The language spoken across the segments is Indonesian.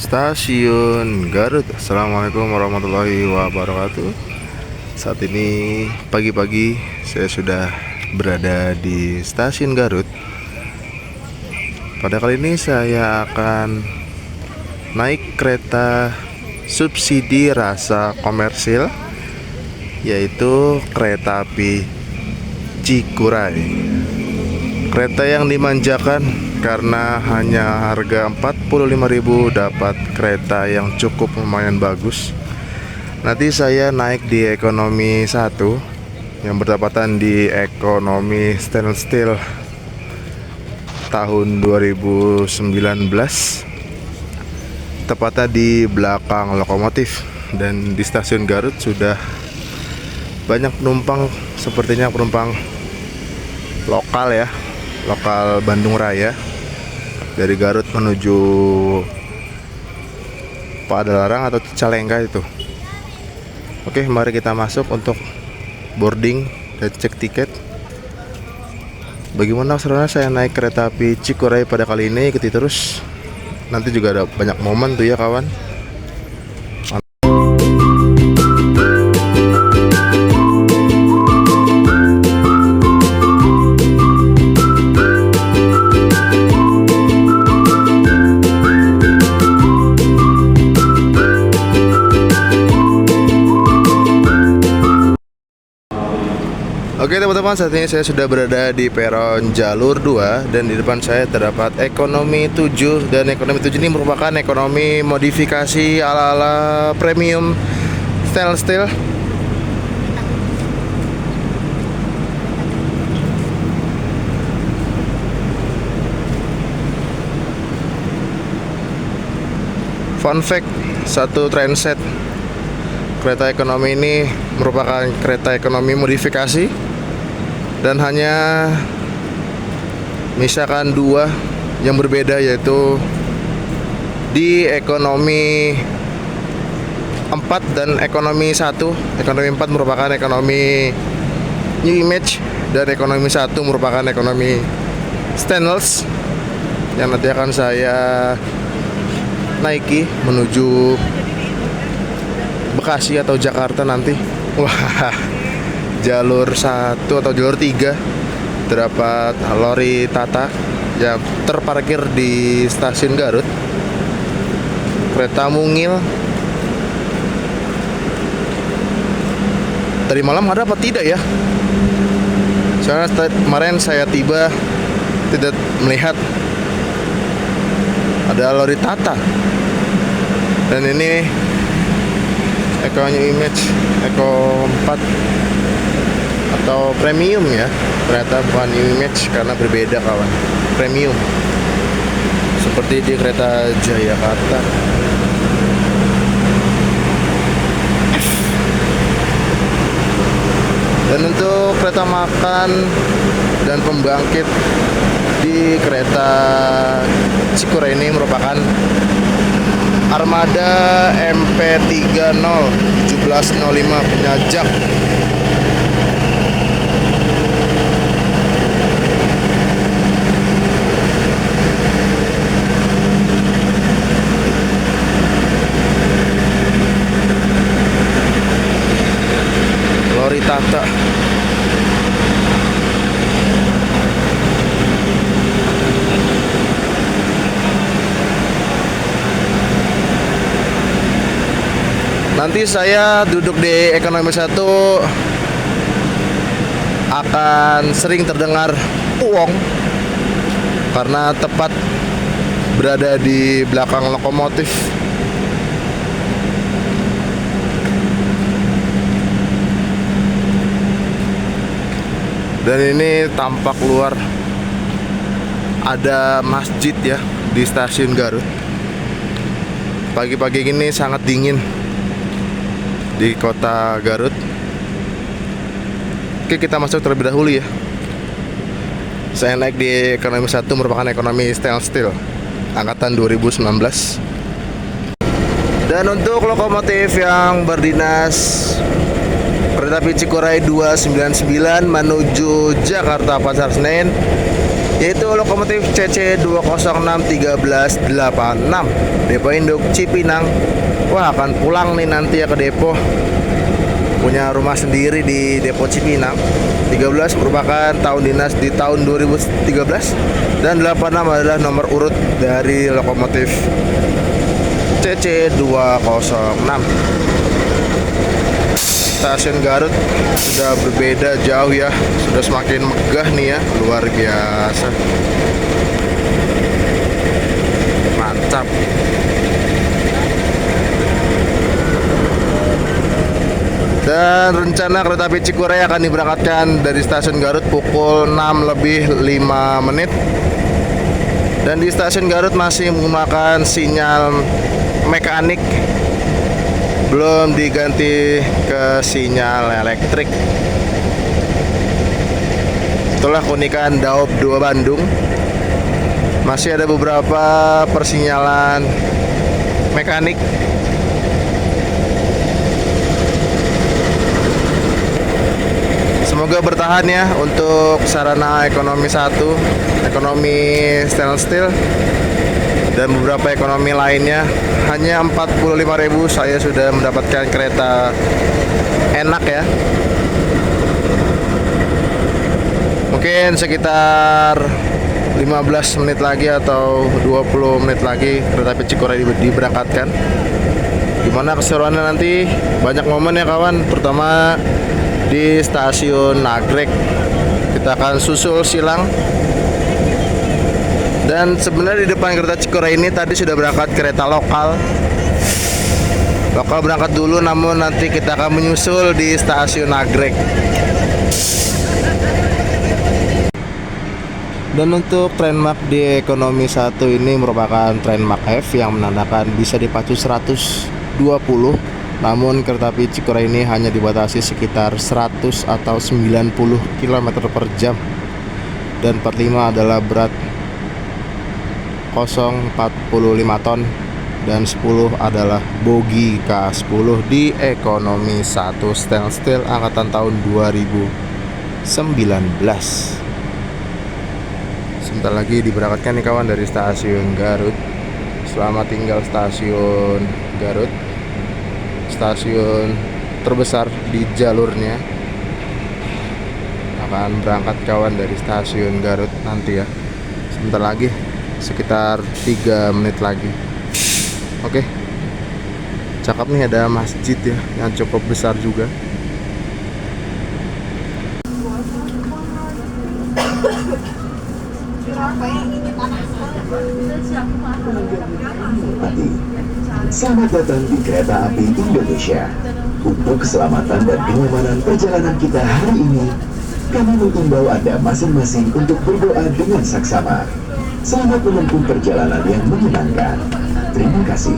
Stasiun Garut. Assalamualaikum warahmatullahi wabarakatuh. Saat ini pagi-pagi saya sudah berada di Stasiun Garut. Pada kali ini saya akan naik kereta subsidi rasa komersil, yaitu kereta api Cikuray. Kereta yang dimanjakan karena hanya harga 45.000 dapat kereta yang cukup lumayan bagus. Nanti saya naik di ekonomi 1 yang bertepatan di ekonomi stainless steel tahun 2019, tepatnya di belakang lokomotif. Dan di stasiun Garut sudah banyak penumpang, sepertinya penumpang lokal ya, lokal Bandung Raya dari Garut menuju Padalarang atau Cicalengka itu. Oke, mari kita masuk untuk boarding dan cek tiket. Bagaimana sebenarnya saya naik kereta api Cikuray pada kali ini? Ikuti terus. Nanti juga ada banyak momen tuh ya kawan. Oke teman-teman, saat ini saya sudah berada di peron jalur 2 dan di depan saya terdapat ekonomi 7, dan ekonomi 7 ini merupakan ekonomi modifikasi ala-ala premium stainless steel. Fun fact, satu trainset kereta ekonomi ini merupakan kereta ekonomi modifikasi, dan hanya misalkan dua yang berbeda, yaitu di ekonomi 4 dan ekonomi 1. Ekonomi 4 merupakan ekonomi new image, dan ekonomi 1 merupakan ekonomi stainless yang nanti akan saya naiki menuju Bekasi atau Jakarta nanti. Wah, jalur 1 atau jalur 3 terdapat lori Tata yang terparkir di stasiun Garut. Kereta mungil. Tadi malam ada apa tidak ya? Soalnya kemarin saya tiba tidak melihat ada lori Tata. Dan ini Eko New Image, Eko 4 atau premium ya. Ternyata bukan New Image karena berbeda kawan. Premium. Seperti di kereta Jayakarta. Dan untuk kereta makan dan pembangkit di kereta Cikuray ini merupakan Armada MP30 1705 penyajak. Lori Tata. Nanti saya duduk di ekonomi 1 akan sering terdengar uong karena tepat berada di belakang lokomotif. Dan ini tampak luar ada masjid ya di stasiun Garut. Pagi-pagi ini sangat dingin di kota Garut. Oke, kita masuk terlebih dahulu ya. Saya naik di ekonomi 1 merupakan ekonomi stainless steel angkatan 2019. Dan untuk lokomotif yang berdinas kereta api Cikuray 299 menuju Jakarta Pasar Senen yaitu lokomotif CC 2061386 Depo Induk Cipinang. Wah, akan pulang nih nanti ya ke depo. Punya rumah sendiri di Depo Cipinang. 13 merupakan tahun dinas di tahun 2013 dan 86 adalah nomor urut dari lokomotif CC 206. Stasiun Garut sudah berbeda jauh ya, sudah semakin megah nih ya, luar biasa. Mantap. Dan rencana kereta api Cikuray akan diberangkatkan dari stasiun Garut pukul 6:05. Dan di stasiun Garut masih menggunakan sinyal mekanik, belum diganti ke sinyal elektrik. Itulah keunikan Daop 2 Bandung. Masih ada beberapa persinyalan mekanik. Semoga bertahan ya untuk sarana ekonomi 1, ekonomi stainless steel, dan beberapa ekonomi lainnya. Hanya 45.000 saya sudah mendapatkan kereta enak ya. Mungkin sekitar 15 menit lagi atau 20 menit lagi kereta api Cikuray diberangkatkan. Gimana keseruannya nanti? Banyak momen ya kawan, terutama di stasiun Nagrek. Kita akan susul silang. Dan sebenarnya di depan kereta Cikuray ini tadi sudah berangkat kereta lokal. Lokal berangkat dulu, namun nanti kita akan menyusul di stasiun Nagrek. Dan untuk trainmark di ekonomi 1 ini merupakan trainmark F yang menandakan bisa dipacu 120. Namun kereta api Cikuray ini hanya dibatasi sekitar 100 atau 90 km per jam. Dan 45 adalah berat 0,45 ton dan 10 adalah bogi K10 di ekonomi 1 stainless steel angkatan tahun 2019. Sebentar lagi diberangkatkan nih kawan dari stasiun Garut. Selamat tinggal stasiun Garut, stasiun terbesar di jalurnya. Akan berangkat kawan dari stasiun Garut nanti ya. Sebentar lagi, sekitar 3 menit lagi. Oke. Cakep nih, ada masjid ya yang cukup besar juga. Selamat datang di Kereta Api Indonesia. Untuk keselamatan dan kenyamanan perjalanan kita hari ini, kami mengimbau Anda masing-masing untuk berdoa dengan saksama. Selamat menempuh perjalanan yang menyenangkan. Terima kasih.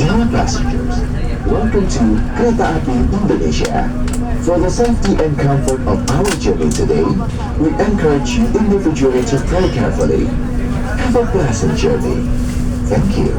Dear passengers, welcome to Kereta Api Indonesia. For the safety and comfort of our journey today, we encourage you individually to pray carefully. Have a pleasant journey. Thank you.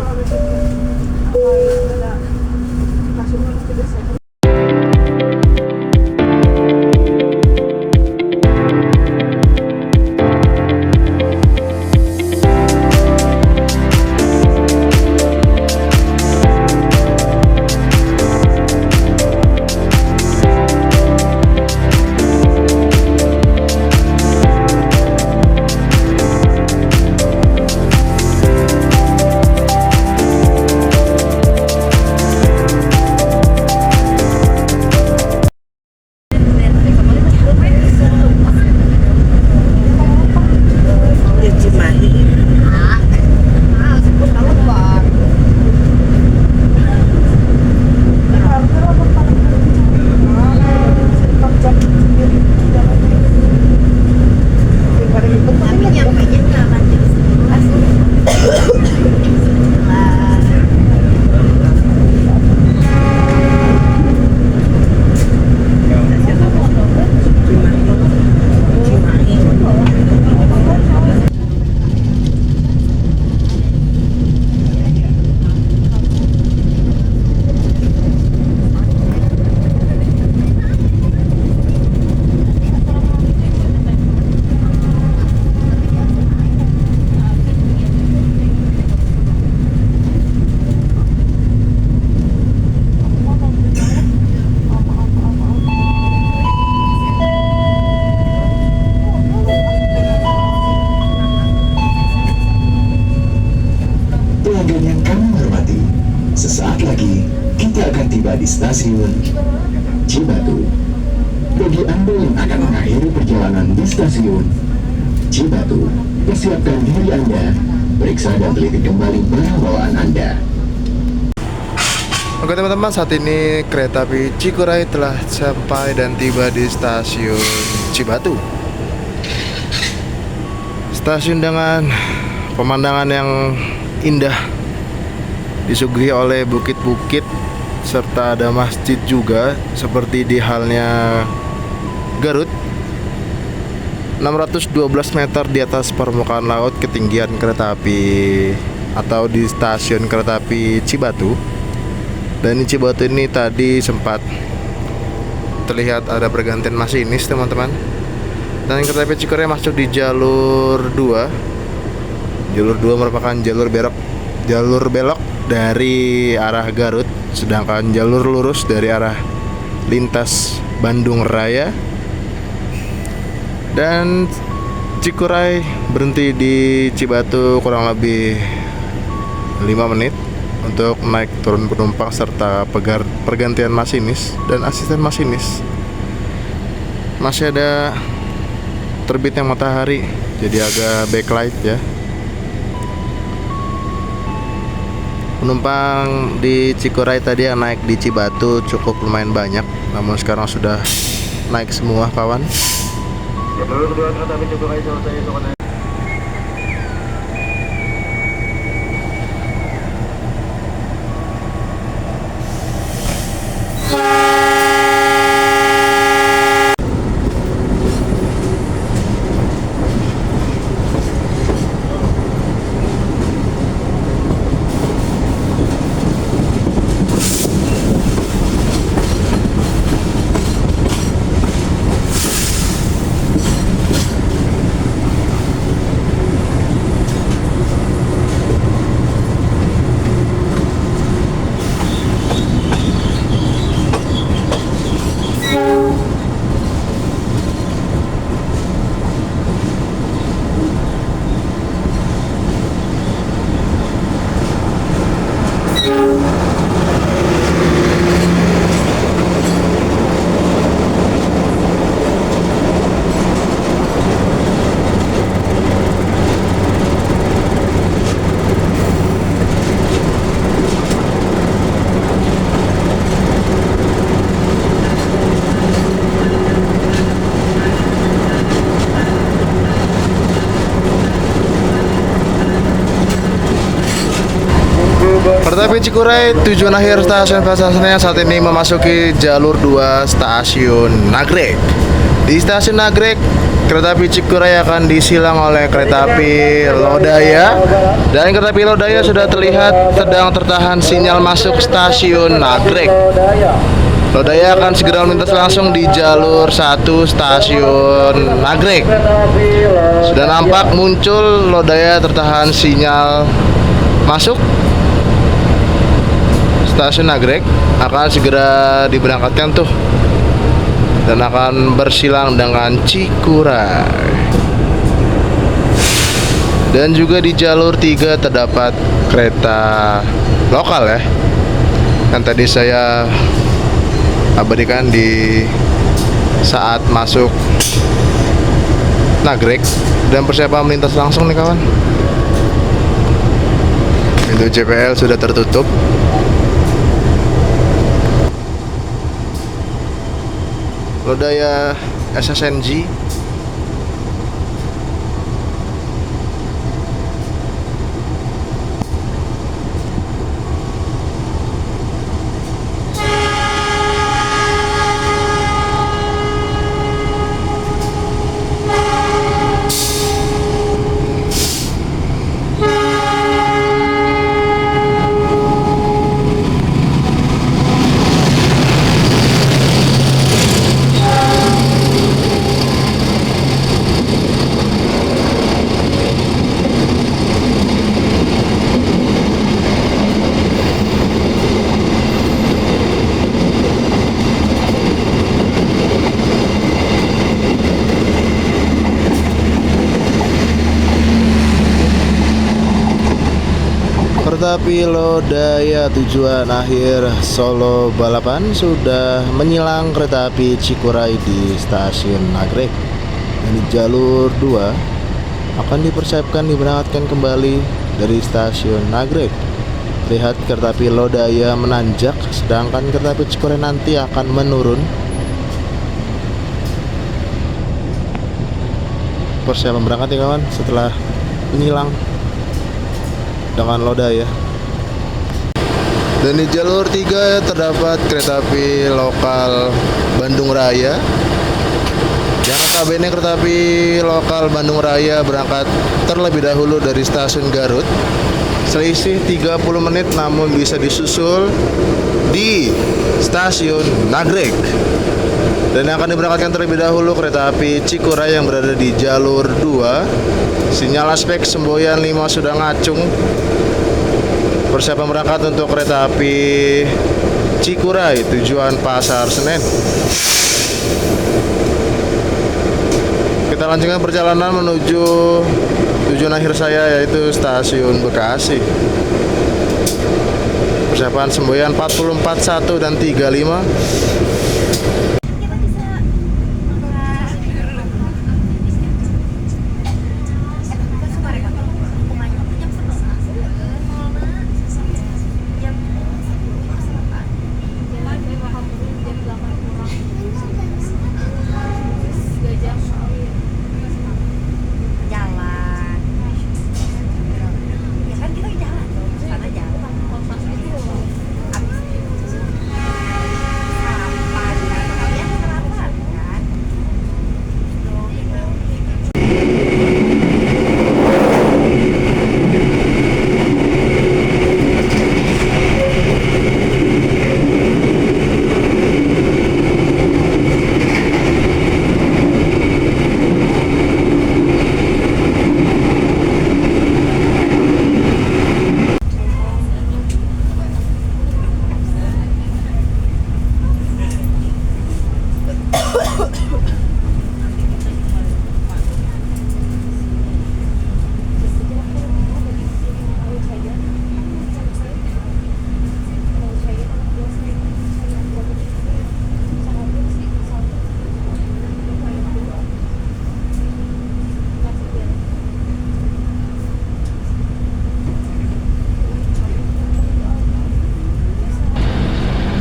tiba di stasiun Cibatu. Bagi Anda yang akan mengakhiri perjalanan di stasiun Cibatu, persiapkan diri Anda, periksa dan teliti kembali barang bawaan Anda. Oke teman-teman, saat ini kereta api Cikuray telah sampai dan tiba di stasiun Cibatu. Stasiun dengan pemandangan yang indah, disuguhi oleh bukit-bukit serta ada masjid juga seperti di halnya Garut. 612 meter di atas permukaan laut ketinggian kereta api atau di stasiun kereta api Cibatu. Dan di Cibatu ini tadi sempat terlihat ada pergantian masinis teman-teman. Dan kereta api Cikuray masuk di jalur 2. Jalur 2 merupakan jalur belok dari arah Garut, sedangkan jalur lurus dari arah lintas Bandung Raya. Dan Cikuray berhenti di Cibatu kurang lebih 5 menit untuk naik turun penumpang serta pergantian masinis dan asisten masinis. Masih ada terbitnya matahari, jadi agak backlight ya. Penumpang di Cikuray tadi yang naik di Cibatu cukup lumayan banyak, namun sekarang sudah naik semua kawan. Jalur kedua kereta api Cikuray selesai untuk naik. Kereta api Cikuray tujuan akhir stasiun Pasar Senen saat ini memasuki jalur 2 stasiun Nagrek. Di stasiun Nagrek, kereta api Cikuray akan disilang oleh kereta api Lodaya. Dan kereta api Lodaya sudah terlihat sedang tertahan sinyal masuk stasiun Nagrek. Lodaya akan segera melintas langsung di jalur 1 stasiun Nagrek. Sudah nampak muncul Lodaya tertahan sinyal masuk. Stasiun Nagrek akan segera diberangkatkan tuh dan akan bersilang dengan Cikuray. Dan juga di jalur 3 terdapat kereta lokal ya, yang tadi saya abadikan di saat masuk Nagrek dan persiapan melintas langsung nih kawan. Pintu JPL sudah tertutup. Lodaya SSNG. kereta api Lodaya tujuan akhir Solo Balapan sudah menyilang kereta api Cikuray di stasiun Nagrek. Dan di jalur 2 akan dipersiapkan diberangkatkan kembali dari stasiun Nagrek. Lihat kereta api Lodaya menanjak, sedangkan kereta api Cikuray nanti akan menurun. Persiapan berangkat ya kawan setelah menyilang dengan Lodaya. Dan di jalur 3 terdapat kereta api lokal Bandung Raya. Yang notabene kereta api lokal Bandung Raya berangkat terlebih dahulu dari stasiun Garut. Selisih 30 menit namun bisa disusul di stasiun Nagrek. Dan yang akan diberangkatkan terlebih dahulu kereta api Cikuray yang berada di jalur 2. Sinyal aspek semboyan 5 sudah ngacung. Persiapan berangkat untuk kereta api Cikuray tujuan Pasar Senen. Kita lanjutkan perjalanan menuju tujuan akhir saya, yaitu stasiun Bekasi. Persiapan semboyan 44 1 dan 35.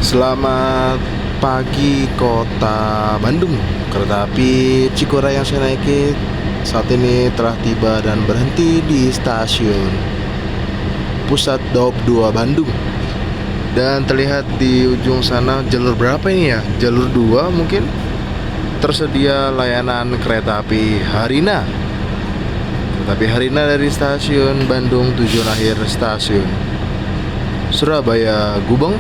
Selamat pagi Kota Bandung. Kereta api Cikuray yang saya naiki saat ini telah tiba dan berhenti di stasiun Pusat Daup 2 Bandung. Dan terlihat di ujung sana jalur berapa ini ya? Jalur 2 mungkin. Tersedia layanan kereta api Harina. Kereta api Harina dari stasiun Bandung tujuan akhir stasiun Surabaya Gubeng.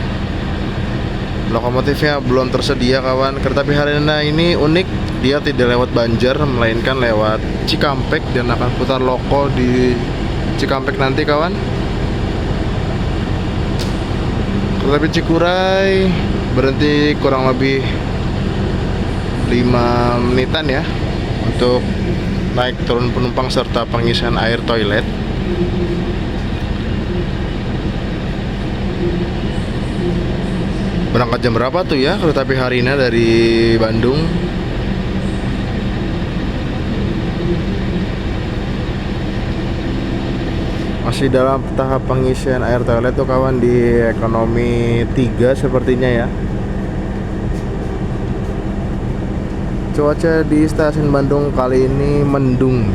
Lokomotifnya belum tersedia kawan. Kereta api Harina ini unik, dia tidak lewat Banjar melainkan lewat Cikampek dan akan putar loko di Cikampek nanti kawan. Kereta api Cikuray berhenti kurang lebih 5 menitan ya untuk naik turun penumpang serta pengisian air toilet. Berangkat jam berapa tuh ya kereta api Harina dari Bandung? Masih dalam tahap pengisian air toilet tuh kawan di ekonomi 3 sepertinya ya. Cuaca di stasiun Bandung kali ini mendung.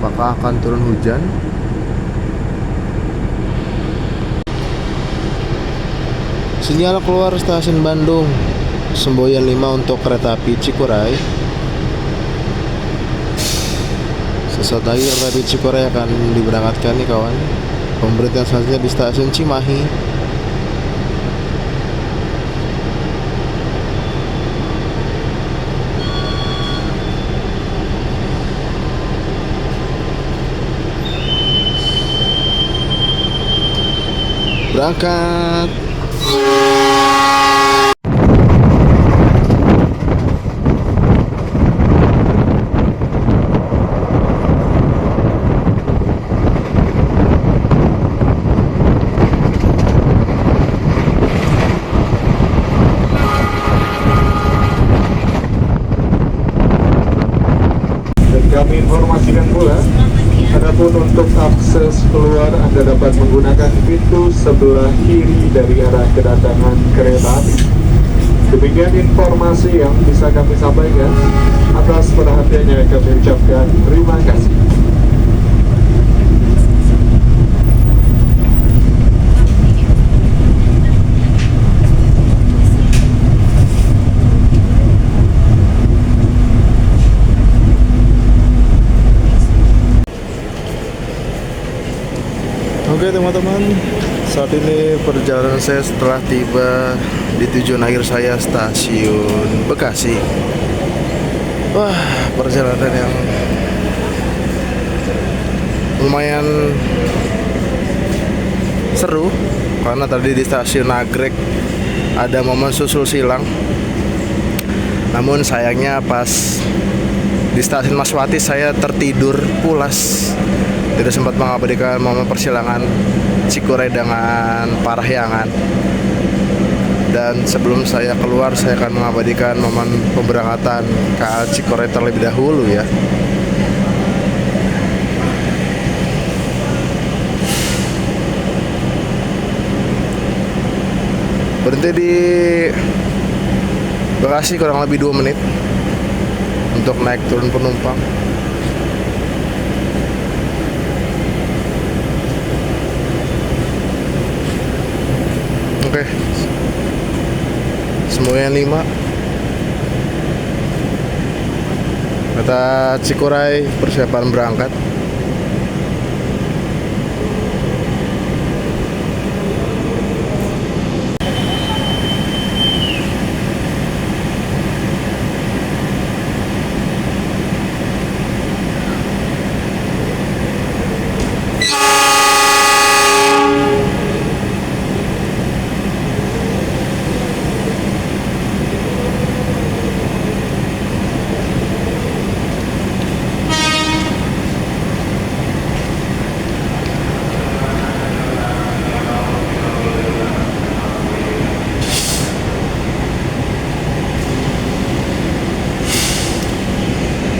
Apakah akan turun hujan? Sinyal keluar stasiun Bandung semboyan 5 untuk kereta api Cikuray. Sesaat lagi kereta api Cikuray akan diberangkatkan nih kawan. Pemberhentian selanjutnya di stasiun Cimahi. Berangkat. keluar, Anda dapat menggunakan pintu sebelah kiri dari arah kedatangan kereta api. Demikian informasi yang bisa kami sampaikan. Atas perhatiannya kami ucapkan terima kasih. Oke teman-teman, saat ini perjalanan saya setelah tiba di tujuan akhir saya, stasiun Bekasi. Wah, perjalanan yang lumayan seru karena tadi di stasiun Nagrek ada momen susul silang. Namun sayangnya pas di stasiun Maswati saya tertidur pulas, tidak sempat mengabadikan momen persilangan Cikuray dengan Parahyangan. Dan sebelum saya keluar, saya akan mengabadikan momen pemberangkatan KA Cikuray terlebih dahulu ya. Berhenti di Bekasi kurang lebih 2 menit untuk naik turun penumpang. Oke, semuanya 5. Kata Cikuray persiapan berangkat.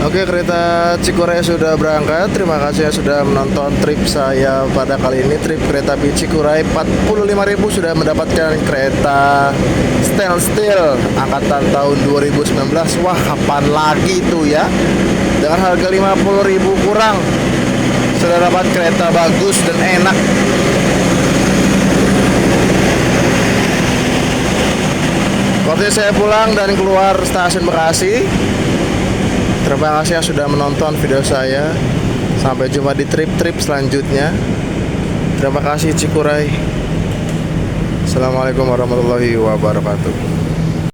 Oke, kereta Cikuray sudah berangkat. Terima kasih yang sudah menonton trip saya pada kali ini. Trip kereta api Cikuray 45.000 sudah mendapatkan kereta stainless steel angkatan tahun 2019. Wah, kapan lagi itu ya? Dengan harga 50.000 kurang sudah dapat kereta bagus dan enak. Waktunya saya pulang dan keluar stasiun Bekasi. Terima kasih yang sudah menonton video saya. Sampai jumpa di trip-trip selanjutnya. Terima kasih Cikuray. Assalamualaikum warahmatullahi wabarakatuh.